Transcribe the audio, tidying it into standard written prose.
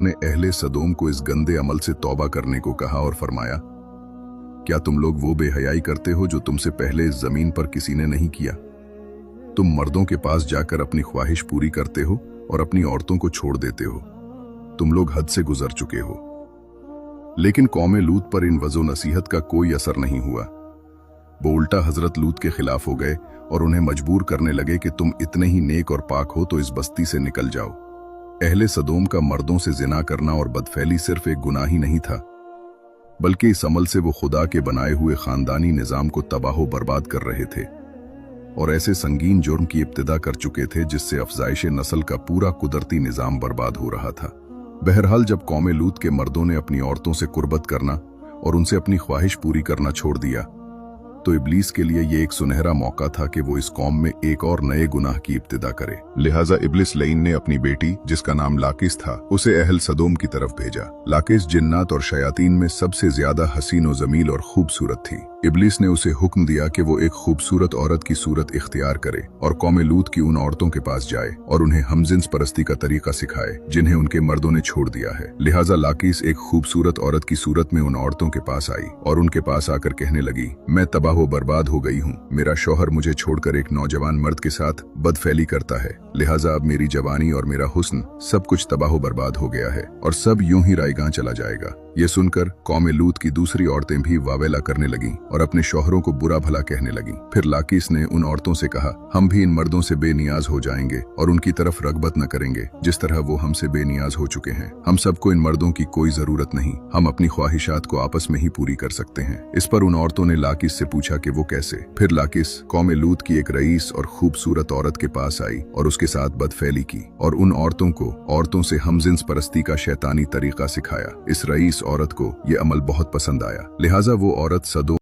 ने अहले सदोम को इस गंदे अमल से तौबा करने को कहा और फरमाया, क्या तुम लोग वो बेहयाई करते हो जो तुमसे पहले इस जमीन पर किसी ने नहीं किया? तुम मर्दों के पास जाकर अपनी ख्वाहिश पूरी करते हो और अपनी औरतों को छोड़ देते हो। तुम लोग हद से गुजर चुके हो। लेकिन कौमे लूत पर इन वज़ो नसीहत का कोई असर नहीं हुआ। वो उल्टा हजरत लूत के खिलाफ हो गए और उन्हें मजबूर करने लगे कि तुम इतने ही नेक और पाक हो तो इस बस्ती से निकल जाओ। अहले सदोम का मर्दों से जिना करना और बदफैली सिर्फ एक गुनाह ही नहीं था, बल्कि इस अमल से वो खुदा के बनाए हुए खानदानी निजाम को तबाह बर्बाद कर रहे थे और ऐसे संगीन जुर्म की इब्तिदा कर चुके थे जिससे अफजाइश नस्ल का पूरा कुदरती निजाम बर्बाद हो रहा था। बहरहाल जब कौमे लूत के मर्दों ने अपनी औरतों से कुर्बत करना और उनसे अपनी ख्वाहिश पूरी करना छोड़ दिया तो इब्लीस के लिए ये एक सुनहरा मौका था कि वो इस कौम में एक और नए गुनाह की इब्तिदा करे। लिहाजा इब्लिस लईन ने अपनी बेटी, जिसका नाम लाकिस था, उसे अहल सदोम की तरफ भेजा। लाकिस जिन्नात और शयातीन में सबसे ज्यादा हसीन और जमील और खूबसूरत थी। इब्लिस ने उसे हुक्म दिया कि वो एक खूबसूरत औरत की सूरत इख्तियार करे और कौमे लूत की उन औरतों के पास जाए और उन्हें हमजिन्स परस्ती का तरीका सिखाए जिन्हें उनके मर्दों ने छोड़ दिया है। लिहाजा लाकिस एक खूबसूरत औरत की सूरत में उन औरतों के पास आई और उनके पास आकर कहने लगी, मैं तबाह बर्बाद हो गई हूँ। मेरा शौहर मुझे छोड़कर एक नौजवान मर्द के साथ बदफैली करता है। लिहाजा अब मेरी जवानी और मेरा हुस्न सब कुछ तबाह बर्बाद हो गया है और सब यूं ही रायगां चला जाएगा। ये सुनकर कौमे लूत की दूसरी औरतें भी वावेला करने लगीं और अपने शौहरों को बुरा भला कहने लगीं। फिर लाकिस ने उन औरतों से कहा, हम भी इन मर्दों से बेनियाज हो जाएंगे और उनकी तरफ रगबत न करेंगे जिस तरह वो हमसे बेनियाज हो चुके हैं। हम सबको इन मर्दों की कोई जरूरत नहीं, हम अपनी ख्वाहिशात को आपस में ही पूरी कर सकते हैं। इस पर उन औरतों ने लाकिस से पूछा कि वो कैसे। फिर लाकिस कौमे लूत की एक रईस और खूबसूरत औरत के पास आई और उसके साथ बदफैली की और उन औरतों को औरतों से हमजिन्स परस्ती का शैतानी तरीका सिखाया। इस रईस औरत को ये अमल बहुत पसंद आया। लिहाजा वो औरत सदोम